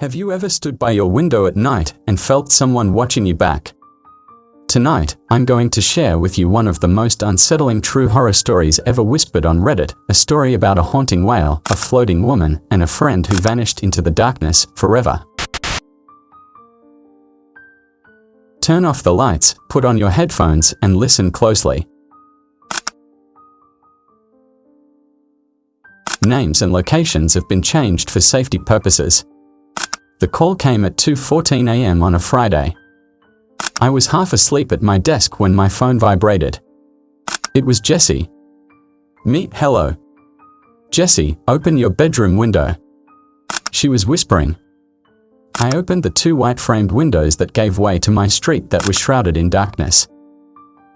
Have you ever stood by your window at night and felt someone watching you back? Tonight, I'm going to share with you one of the most unsettling true horror stories ever whispered on Reddit, a story about a haunting whale, a floating woman, and a friend who vanished into the darkness forever. Turn off the lights, put on your headphones, and listen closely. Names and locations have been changed for safety purposes. The call came at 2:14 a.m. on a Friday. I was half asleep at my desk when my phone vibrated. It was Jessie. Hello. Jessie, open your bedroom window. She was whispering. I opened the two white-framed windows that gave way to my street that was shrouded in darkness.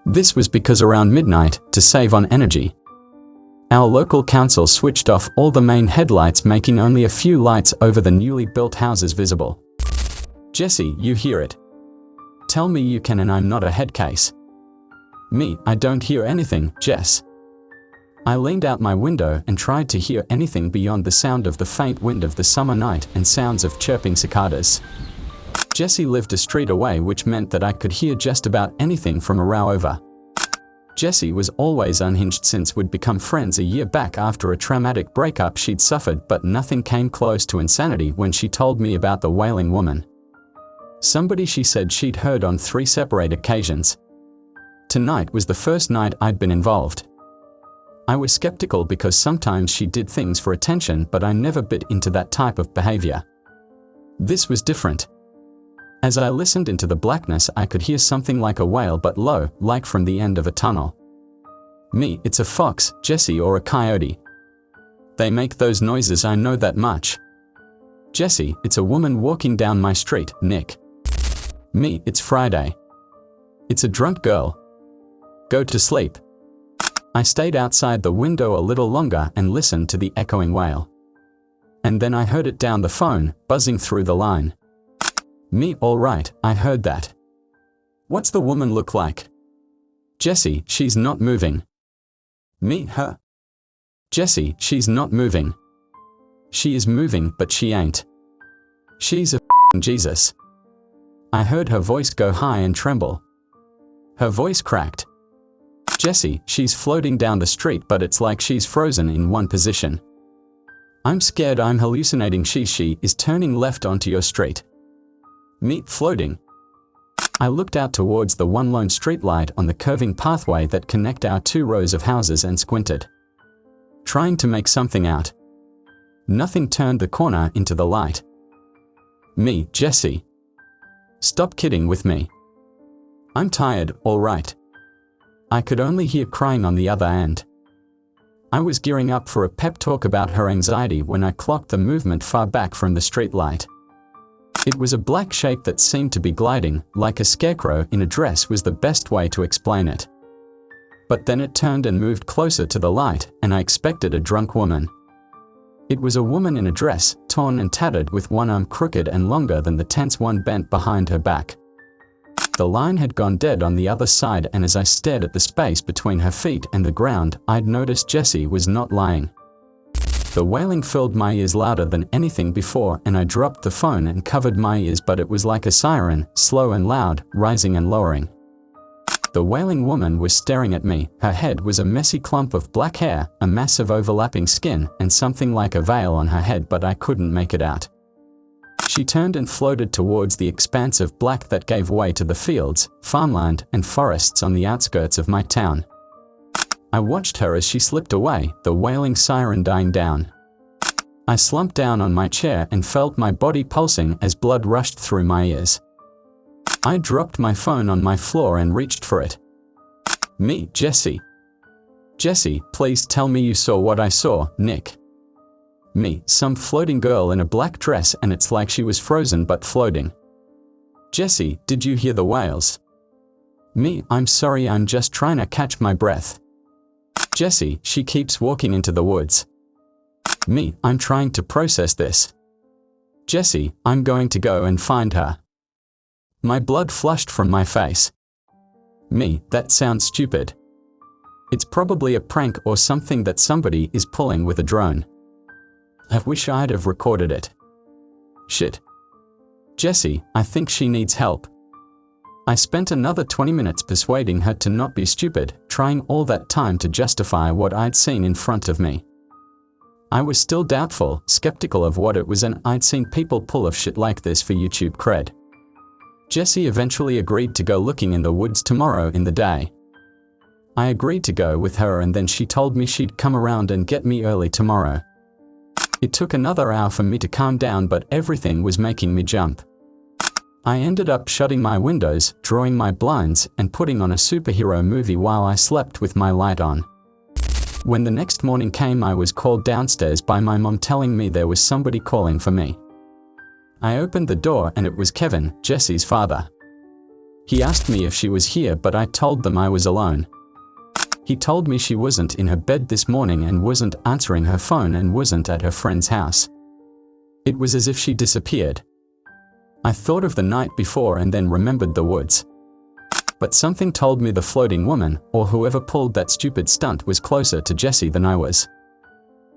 This was because around midnight, to save on energy, our local council switched off all the main headlights, making only a few lights over the newly built houses visible. Jessie, you hear it? Tell me you can and I'm not a head case. I don't hear anything, Jess. I leaned out my window and tried to hear anything beyond the sound of the faint wind of the summer night and sounds of chirping cicadas. Jessie lived a street away, which meant that I could hear just about anything from a row over. Jessie was always unhinged since we'd become friends a year back after a traumatic breakup she'd suffered, but nothing came close to insanity when she told me about the wailing woman. Somebody she said she'd heard on 3 separate occasions. Tonight was the first night I'd been involved. I was skeptical because sometimes she did things for attention, but I never bit into that type of behavior. This was different. As I listened into the blackness, I could hear something like a wail, but low, like from the end of a tunnel. It's a fox, Jessie, or a coyote. They make those noises, I know that much. Jessie, it's a woman walking down my street, Nick. It's Friday. It's a drunk girl. Go to sleep. I stayed outside the window a little longer and listened to the echoing wail. And then I heard it down the phone, buzzing through the line. All right, I heard that. What's the woman look like? Jessie, she's not moving. Her. Jessie, she's not moving. She is moving, but she ain't. She's a Jesus. I heard her voice go high and tremble. Her voice cracked. Jessie, she's floating down the street, but it's like she's frozen in one position. I'm scared I'm hallucinating. She is turning left onto your street. Floating. I looked out towards the one lone streetlight on the curving pathway that connect our 2 rows of houses and squinted, trying to make something out. Nothing turned the corner into the light. Jessie. Stop kidding with me. I'm tired, all right. I could only hear crying on the other end. I was gearing up for a pep talk about her anxiety when I clocked the movement far back from the streetlight. It was a black shape that seemed to be gliding, like a scarecrow in a dress was the best way to explain it. But then it turned and moved closer to the light, and I expected a drunk woman. It was a woman in a dress, torn and tattered, with one arm crooked and longer than the tense one bent behind her back. The line had gone dead on the other side, and as I stared at the space between her feet and the ground, I'd noticed Jessie was not lying. The wailing filled my ears louder than anything before, and I dropped the phone and covered my ears, but it was like a siren, slow and loud, rising and lowering. The wailing woman was staring at me. Her head was a messy clump of black hair, a mass of overlapping skin, and something like a veil on her head, but I couldn't make it out. She turned and floated towards the expanse of black that gave way to the fields, farmland, and forests on the outskirts of my town. I watched her as she slipped away, the wailing siren dying down. I slumped down on my chair and felt my body pulsing as blood rushed through my ears. I dropped my phone on my floor and reached for it. Jessie. Jessie, please tell me you saw what I saw, Nick. Some floating girl in a black dress, and it's like she was frozen but floating. Jessie, did you hear the wails? I'm sorry, I'm just trying to catch my breath. Jessie, she keeps walking into the woods. I'm trying to process this. Jessie, I'm going to go and find her. My blood flushed from my face. That sounds stupid. It's probably a prank or something that somebody is pulling with a drone. I wish I'd have recorded it. Shit. Jessie, I think she needs help. I spent another 20 minutes persuading her to not be stupid, trying all that time to justify what I'd seen in front of me. I was still doubtful, skeptical of what it was, and I'd seen people pull off shit like this for YouTube cred. Jessie eventually agreed to go looking in the woods tomorrow in the day. I agreed to go with her, and then she told me she'd come around and get me early tomorrow. It took another hour for me to calm down, but everything was making me jump. I ended up shutting my windows, drawing my blinds, and putting on a superhero movie while I slept with my light on. When the next morning came, I was called downstairs by my mom telling me there was somebody calling for me. I opened the door and it was Kevin, Jessie's father. He asked me if she was here, but I told them I was alone. He told me she wasn't in her bed this morning and wasn't answering her phone and wasn't at her friend's house. It was as if she disappeared. I thought of the night before and then remembered the woods. But something told me the floating woman, or whoever pulled that stupid stunt, was closer to Jessie than I was.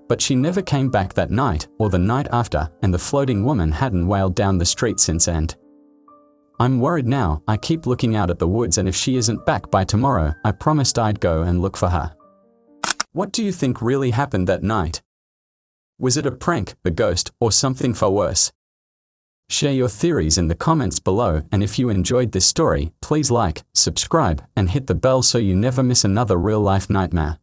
But she never came back that night, or the night after, and the floating woman hadn't wailed down the street since. And I'm worried now. I keep looking out at the woods, and if she isn't back by tomorrow, I promised I'd go and look for her. What do you think really happened that night? Was it a prank, a ghost, or something far worse? Share your theories in the comments below, and if you enjoyed this story, please like, subscribe, and hit the bell so you never miss another real-life nightmare.